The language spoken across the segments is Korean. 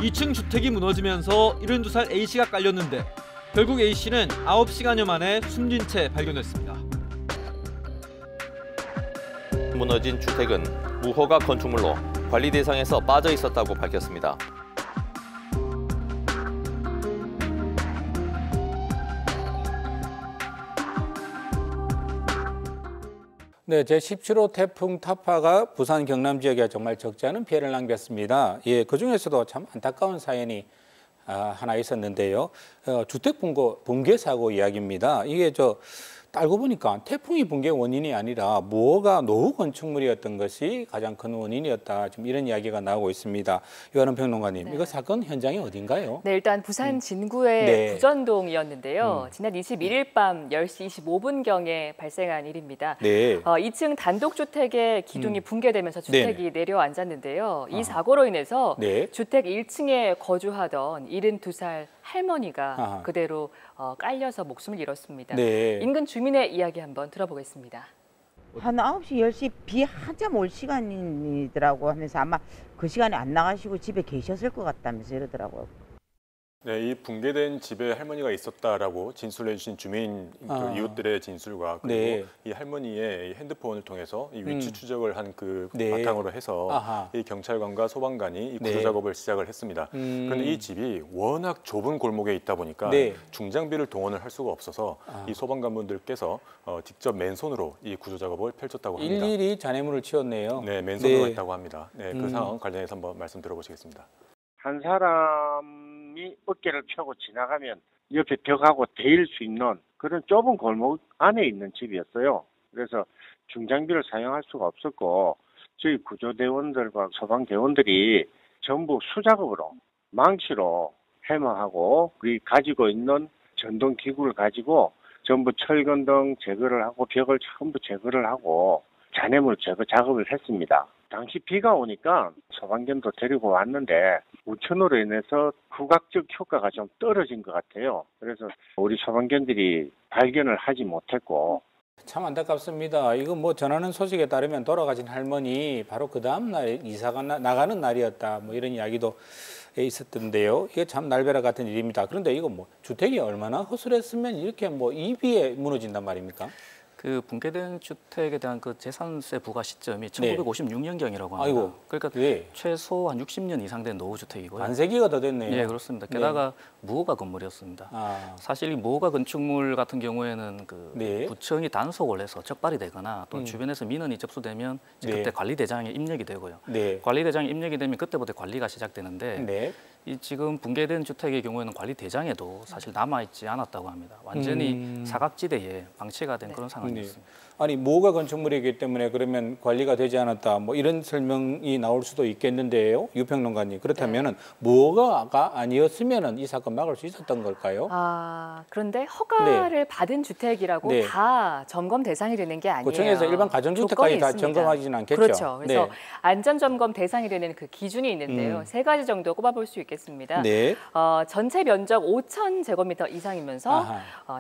2층 주택이 무너지면서 72살 A씨가 깔렸는데 결국 A씨는 9시간여 만에 숨진 채 발견됐습니다. 무너진 주택은 무허가 건축물로 관리 대상에서 빠져 있었다고 밝혔습니다. 네, 제17호 태풍 타파가 부산 경남 지역에 정말 적지 않은 피해를 남겼습니다. 예, 그중에서도 참 안타까운 사연이 하나 있었는데요. 주택 붕괴 사고 이야기입니다. 이게 알고 보니까 태풍이 붕괴 원인이 아니라 무허가 노후 건축물이었던 것이 가장 큰 원인이었다. 지금 이런 이야기가 나오고 있습니다. 유한원 평론가님, 이거 사건 현장이 어딘가요? 네, 일단 부산 진구의 부전동이었는데요. 지난 21일 밤 10시 25분경에 발생한 일입니다. 네. 2층 단독주택의 기둥이 붕괴되면서 주택이 내려앉았는데요. 이 사고로 인해서 주택 1층에 거주하던 72살 할머니가 그대로 깔려서 목숨을 잃었습니다. 인근 주민의 이야기 한번 들어보겠습니다. 한 9시, 10시 비 한참 올 시간이더라고 하면서 아마 그 시간에 안 나가시고 집에 계셨을 것 같다면서 이러더라고요. 네, 이 붕괴된 집에 할머니가 있었다라고 진술해 주신 주민 이웃들의 진술과 그리고 이 할머니의 핸드폰을 통해서 이 위치 추적을 한 그 바탕으로 해서 이 경찰관과 소방관이 이 구조 작업을 시작을 했습니다. 그런데 이 집이 워낙 좁은 골목에 있다 보니까 중장비를 동원을 할 수가 없어서 이 소방관분들께서 직접 맨손으로 이 구조 작업을 펼쳤다고 합니다. 일일이 잔해물을 치웠네요. 네, 맨손으로 했다고 합니다. 네, 그 상황 관련해서 한번 말씀 들어보시겠습니다. 한 사람이 어깨를 펴고 지나가면 옆에 벽하고 대일 수 있는 그런 좁은 골목 안에 있는 집이었어요. 그래서 중장비를 사용할 수가 없었고 저희 구조대원들과 소방대원들이 전부 수작업으로 망치로 해머하고 우리 가지고 있는 전동기구를 가지고 전부 철근등 제거를 하고 벽을 전부 제거를 하고 잔해물 제거 작업을 했습니다. 당시 비가 오니까 소방견도 데리고 왔는데 우천으로 인해서 후각적 효과가 좀 떨어진 것 같아요. 그래서 우리 소방견들이 발견을 하지 못했고. 참 안타깝습니다. 이거 전하는 소식에 따르면 돌아가신 할머니 바로 그 다음 날 이사가 나가는 날이었다. 이런 이야기도 있었던데요. 이게 참 날벼락 같은 일입니다. 그런데 이거 주택이 얼마나 허술했으면 이렇게 이 비에 무너진단 말입니까? 그 붕괴된 주택에 대한 그 재산세 부과 시점이 1956년경이라고 합니다. 아이고, 그러니까 최소 한 60년 이상 된 노후주택이고요. 반세기가 더 됐네요. 네, 그렇습니다. 게다가 무허가 건물이었습니다. 사실 이 무허가 건축물 같은 경우에는 구청이 단속을 해서 적발이 되거나 또 주변에서 민원이 접수되면 그때 관리대장에 입력이 되고요. 관리대장에 입력이 되면 그때부터 관리가 시작되는데 이 지금 붕괴된 주택의 경우에는 관리대장에도 사실 남아있지 않았다고 합니다. 완전히 사각지대에 방치가 된 그런 상황이었습니다. 아니 무허가 건축물이기 때문에 그러면 관리가 되지 않았다 이런 설명이 나올 수도 있겠는데요. 유평론가님 그렇다면은 무허가가 아니었으면은 이 사건 막을 수 있었던 걸까요? 그런데 허가를 받은 주택이라고 다 점검 대상이 되는 게 아니에요. 구청에서 일반 가정주택까지 다 점검하지는 않겠죠. 그렇죠. 그래서 안전점검 대상이 되는 그 기준이 있는데요. 3가지 정도 꼽아볼 수 있겠습니다. 전체 면적 5,000제곱미터 이상이면서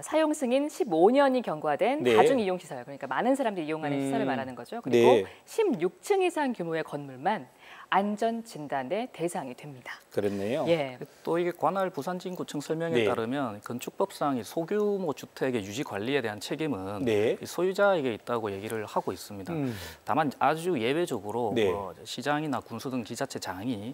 사용 승인 15년이 경과된 다중이용시설, 그러니까 많은 사람들이 이용하는 시설을 말하는 거죠. 그리고 16층 이상 규모의 건물만 안전진단의 대상이 됩니다. 그렇네요. 또 이게 관할 부산진구청 설명에 따르면 건축법상 소규모 주택의 유지 관리에 대한 책임은 소유자에게 있다고 얘기를 하고 있습니다. 다만 아주 예외적으로 시장이나 군수 등 지자체장이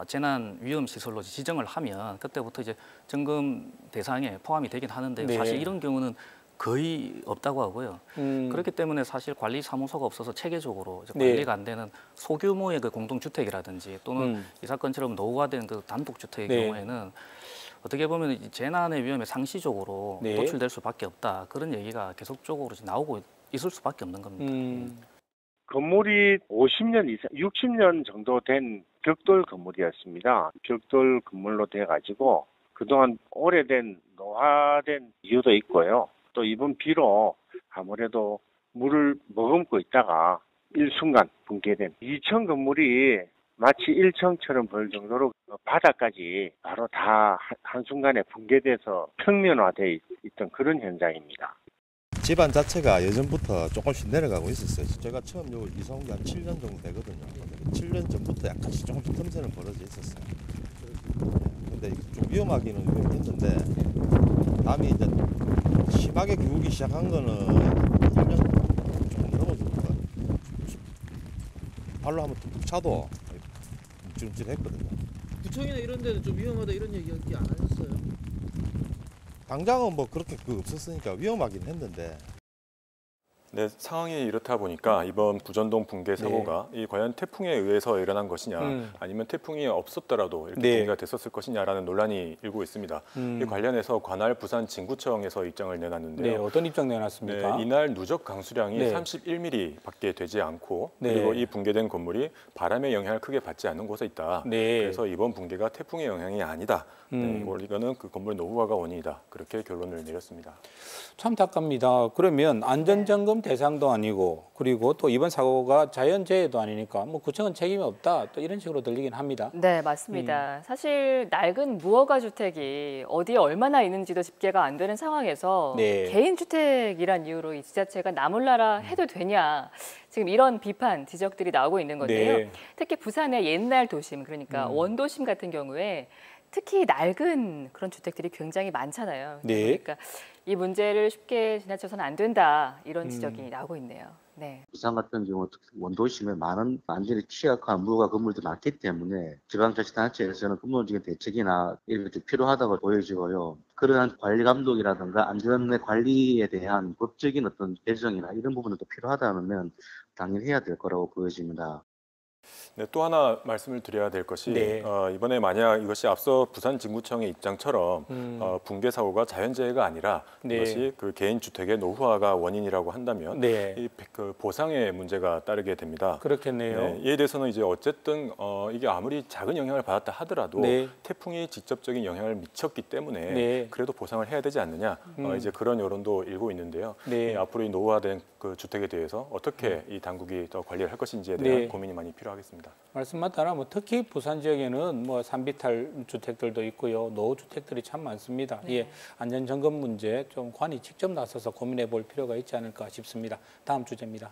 재난 위험 시설로 지정을 하면 그때부터 이제 점검 대상에 포함이 되긴 하는데 사실 이런 경우는 거의 없다고 하고요. 그렇기 때문에 사실 관리 사무소가 없어서 체계적으로 관리가 안 되는 소규모의 그 공동주택이라든지 또는 이 사건처럼 노후화된 그 단독주택의 경우에는 어떻게 보면 이 재난의 위험에 상시적으로 노출될 수밖에 없다. 그런 얘기가 계속적으로 나오고 있을 수밖에 없는 겁니다. 건물이 50년 이상, 60년 정도 된 벽돌 건물이었습니다. 벽돌 건물로 돼가지고 그동안 오래된 노화된 이유도 있고요. 또 이번 비로 아무래도 물을 머금고 있다가 일순간 붕괴된 2층 건물이 마치 1층처럼 보일 정도로 바닥까지 바로 다 한순간에 붕괴돼서 평면화돼 있던 그런 현장입니다. 집안 자체가 예전부터 조금씩 내려가고 있었어요. 제가 처음 이사 온 게 한 7년 정도 되거든요. 7년 전부터 약간씩 조금씩 틈새는 벌어져 있었어요. 근데 좀 위험하기는 했는데 담이 이제 심하게 기우기 시작한 거는 1년 조금 넘어서니까 발로 한번 툭툭 차도 움찔움찔했거든요. 구청이나 이런 데는 좀 위험하다 이런 얘기 안 하셨어요? 당장은 뭐 그렇게 없었으니까 위험하긴 했는데. 네, 상황이 이렇다 보니까 이번 부전동 붕괴 사고가 이 과연 태풍에 의해서 일어난 것이냐 아니면 태풍이 없었더라도 이렇게 붕괴가 됐었을 것이냐라는 논란이 일고 있습니다. 이 관련해서 관할 부산 진구청에서 입장을 내놨는데요. 네, 어떤 입장 내놨습니까? 네, 이날 누적 강수량이 31mm밖에 되지 않고 그리고 이 붕괴된 건물이 바람의 영향을 크게 받지 않는 곳에 있다. 그래서 이번 붕괴가 태풍의 영향이 아니다. 이거는 그 건물 노후화가 원인이다. 그렇게 결론을 내렸습니다. 참 안타깝니다. 그러면 안전점검 대상도 아니고 그리고 또 이번 사고가 자연재해도 아니니까 뭐 구청은 책임이 없다 또 이런 식으로 들리긴 합니다. 네, 맞습니다. 사실 낡은 무허가 주택이 어디에 얼마나 있는지도 집계가 안 되는 상황에서 개인 주택이란 이유로 이 지자체가 나몰라라 해도 되냐 지금 이런 비판 지적들이 나오고 있는 건데요. 특히 부산의 옛날 도심 그러니까 원도심 같은 경우에 특히 낡은 그런 주택들이 굉장히 많잖아요. 그러니까 이 문제를 쉽게 지나쳐서는 안 된다 이런 지적이 나오고 있네요. 네. 부산 같은 경우 원도심에 많은 완전히 취약한 무허가 건물들이 많기 때문에 지방자치단체에서는 근본적인 대책이나 이런 것이 필요하다고 보여지고요. 그러한 관리 감독이라든가 안전의 관리에 대한 법적인 어떤 개정이나 이런 부분도 필요하다면 당연히 해야 될 거라고 보여집니다. 네, 또 하나 말씀을 드려야 될 것이 이번에 만약 이것이 앞서 부산 진구청의 입장처럼 붕괴 사고가 자연재해가 아니라 이것이 그 개인 주택의 노후화가 원인이라고 한다면 그 보상의 문제가 따르게 됩니다. 그렇겠네요. 이에 대해서는 이제 어쨌든 이게 아무리 작은 영향을 받았다 하더라도 태풍이 직접적인 영향을 미쳤기 때문에 그래도 보상을 해야 되지 않느냐 이제 그런 여론도 일고 있는데요. 앞으로 이 노후화된 그 주택에 대해서 어떻게 이 당국이 더 관리를 할 것인지에 대한 고민이 많이 필요하겠습니다. 말씀 맞다나 뭐 특히 부산 지역에는 뭐 산비탈 주택들도 있고요, 노후 주택들이 참 많습니다. 안전 점검 문제 좀 관이 직접 나서서 고민해 볼 필요가 있지 않을까 싶습니다. 다음 주제입니다.